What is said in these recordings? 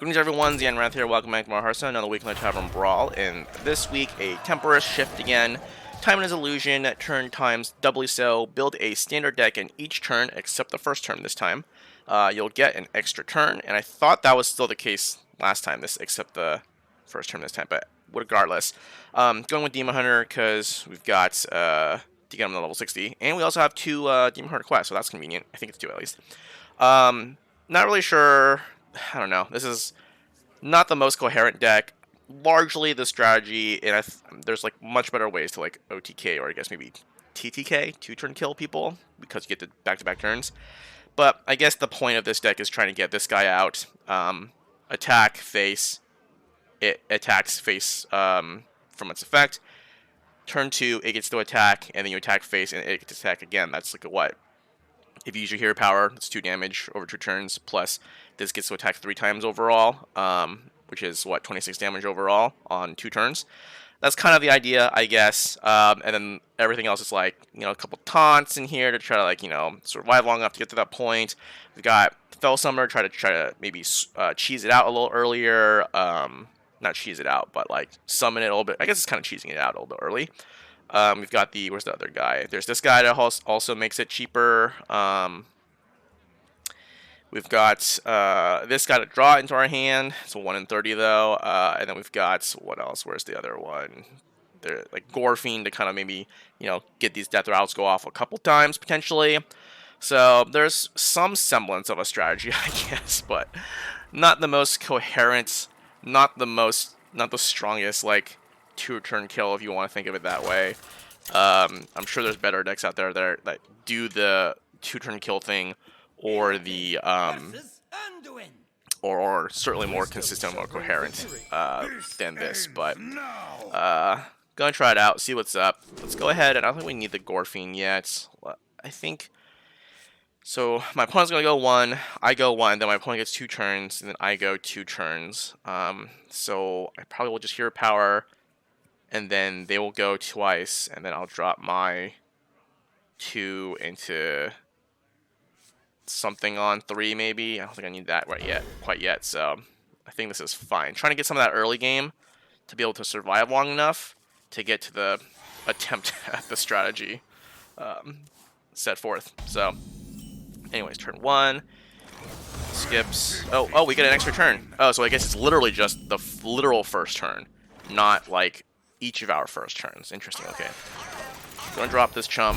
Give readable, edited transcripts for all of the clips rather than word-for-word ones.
Greetings everyone, Zannrath here, welcome back to more Hearthstone, another week on the Tavern Brawl, and this week a Temporus shift again. Time and his illusion, turn times doubly so, build a standard deck in each turn except the first turn this time. You'll get an extra turn, and I thought that was still the case last time, except the first turn this time, but regardless. Going with Demon Hunter because we've got to get him to level 60, and we also have two Demon Hunter quests, so that's convenient. I think it's two at least. Not really sure. I don't know. This is not the most coherent deck. Largely the strategy, and there's like much better ways to like OTK or I guess maybe TTK, two-turn kill people, because you get the back-to-back turns. But I guess the point of this deck is trying to get this guy out. Attack, face. It attacks face from its effect. Turn 2, it gets to attack, and then you attack face, and it gets to attack again. That's like a what? If you use your hero power, it's 2 damage over 2 turns, plus this gets to attack 3 times overall, which is, what, 26 damage overall on 2 turns. That's kind of the idea, I guess, and then everything else is like, you know, a couple taunts in here to try to, like, you know, survive long enough to get to that point. We've got Fell Summer, try to maybe cheese it out a little earlier, not cheese it out, but, like, summon it a little bit. I guess it's kind of cheesing it out a little bit early. We've got where's the other guy? There's this guy that also makes it cheaper. We've got this guy to draw into our hand. It's a 1 in 30 though. And then we've got, what else? Where's the other one? They're like Gorfiend to kind of maybe, you know, get these death routes go off a couple times potentially. So there's some semblance of a strategy, I guess, but not the most coherent, not the strongest, like, 2-turn kill, if you want to think of it that way. I'm sure there's better decks out there that do the 2-turn kill thing, or the or certainly more consistent, more coherent than this. But gonna try it out, see what's up. Let's go ahead, and I don't think we need the Gorfiend yet. I think so. My opponent's gonna go 1, I go 1, then my opponent gets 2 turns, and then I go 2 turns. So I probably will just hero power. And then they will go twice, and then I'll drop my 2 into something on 3 maybe. I don't think I need that quite yet, so I think this is fine. Trying to get some of that early game to be able to survive long enough to get to the attempt at the strategy set forth. So, anyways, turn 1. Skips. Oh, we get an extra turn. Oh, so I guess it's literally just the literal first turn, not like each of our first turns. Interesting. Okay, gonna drop this chum.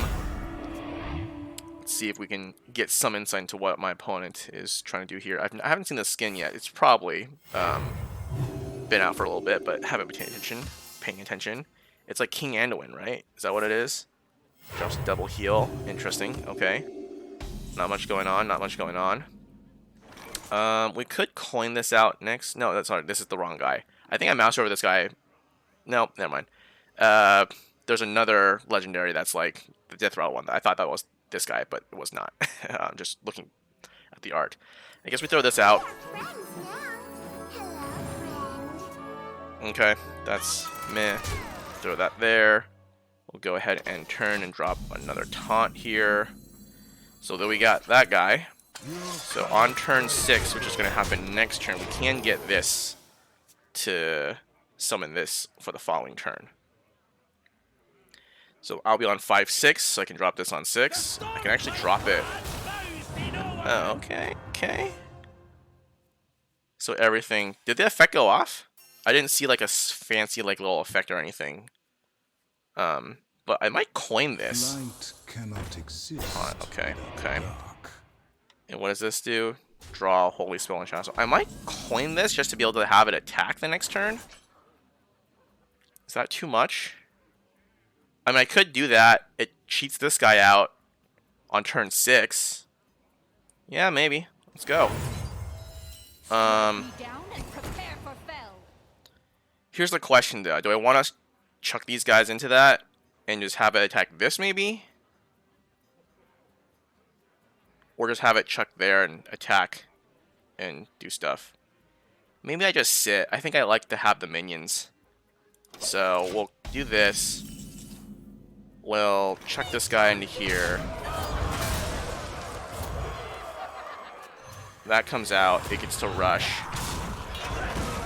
Let's see if we can get some insight into what my opponent is trying to do here. I haven't seen the skin yet. It's probably been out for a little bit, but haven't been paying attention. It's like King Anduin, right? Is that what it is? Drops a double heal. Interesting. Okay, not much going on. We could coin this out next. No, that's not. This is the wrong guy. I think I moused over this guy. No, never mind. There's another legendary that's like the Death Route one. I thought that was this guy, but it was not. I'm just looking at the art. I guess we throw this out. Okay, that's meh. Throw that there. We'll go ahead and turn and drop another taunt here. So then we got that guy. So on turn 6, which is going to happen next turn, we can get this to summon this for the following turn. So I'll be on 5/6, so I can drop this on 6. I can actually drop it. Oh, okay. So everything. Did the effect go off? I didn't see like a fancy like little effect or anything. But I might coin this. Light cannot exist. Okay. And what does this do? Draw Holy Spell and Shadow. So I might coin this just to be able to have it attack the next turn. Is that too much? I mean, I could do that. It cheats this guy out on turn 6. Yeah, maybe. Let's go. Here's the question, though. Do I want to chuck these guys into that and just have it attack this, maybe? Or just have it chuck there and attack and do stuff. Maybe I just sit. I think I like to have the minions. So we'll do this. We'll chuck this guy into here. That comes out. It gets to rush.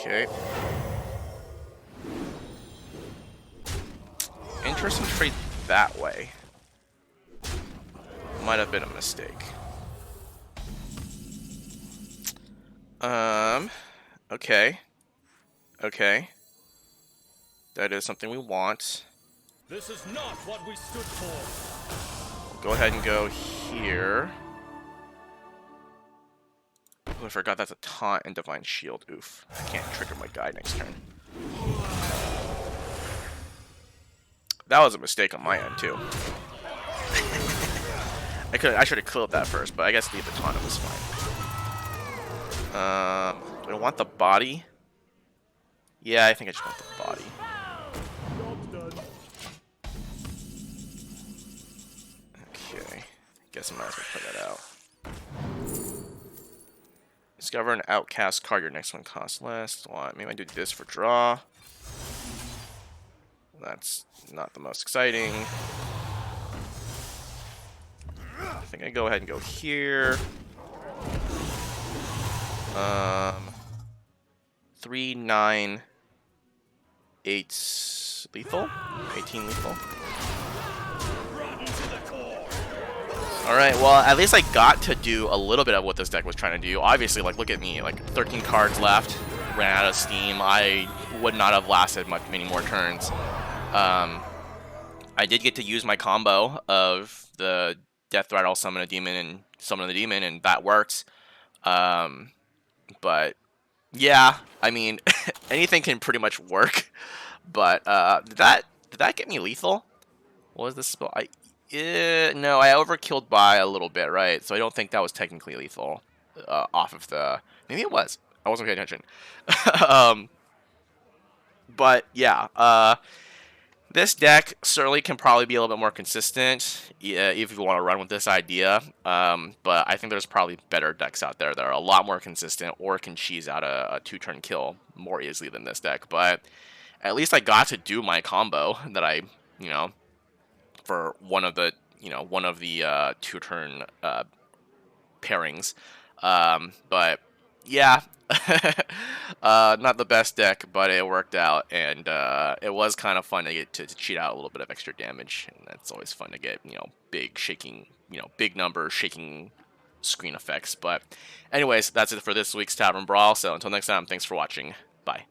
Okay. Interesting trade that way. Might have been a mistake. Okay. Okay. That is something we want. This is not what we stood for. We'll go ahead and go here. Oh, I forgot that's a taunt and divine shield. Oof. I can't trigger my guy next turn. That was a mistake on my end too. I should have killed that first, but I guess leave the taunt, it was fine. Do I want the body? Yeah, I think I just want the body. Okay. Guess I might as well play that out. Discover an outcast card. Your next one costs less. What? Maybe I do this for draw. That's not the most exciting. I think I go ahead and go here. 3, 9, 8 lethal? 18 lethal. Alright, well, at least I got to do a little bit of what this deck was trying to do. Obviously, like, look at me, like, 13 cards left, ran out of steam. I would not have lasted many more turns. I did get to use my combo of the Death Rattle, summon a demon, and summon the demon, and that worked. But, yeah, I mean, anything can pretty much work. But, did that get me lethal? What was this spell? No, I overkilled by a little bit, right? So I don't think that was technically lethal off of the... Maybe it was. I wasn't paying attention. But, yeah. This deck certainly can probably be a little bit more consistent if you want to run with this idea. But I think there's probably better decks out there that are a lot more consistent or can cheese out a 2-turn kill more easily than this deck. But at least I got to do my combo that I, for one of the 2-turn pairings. But yeah, not the best deck, but it worked out, and it was kind of fun to get to cheat out a little bit of extra damage, and that's always fun to get, big shaking, big numbers, shaking screen effects. But anyways, that's it for this week's Tavern Brawl. So until next time, thanks for watching. Bye.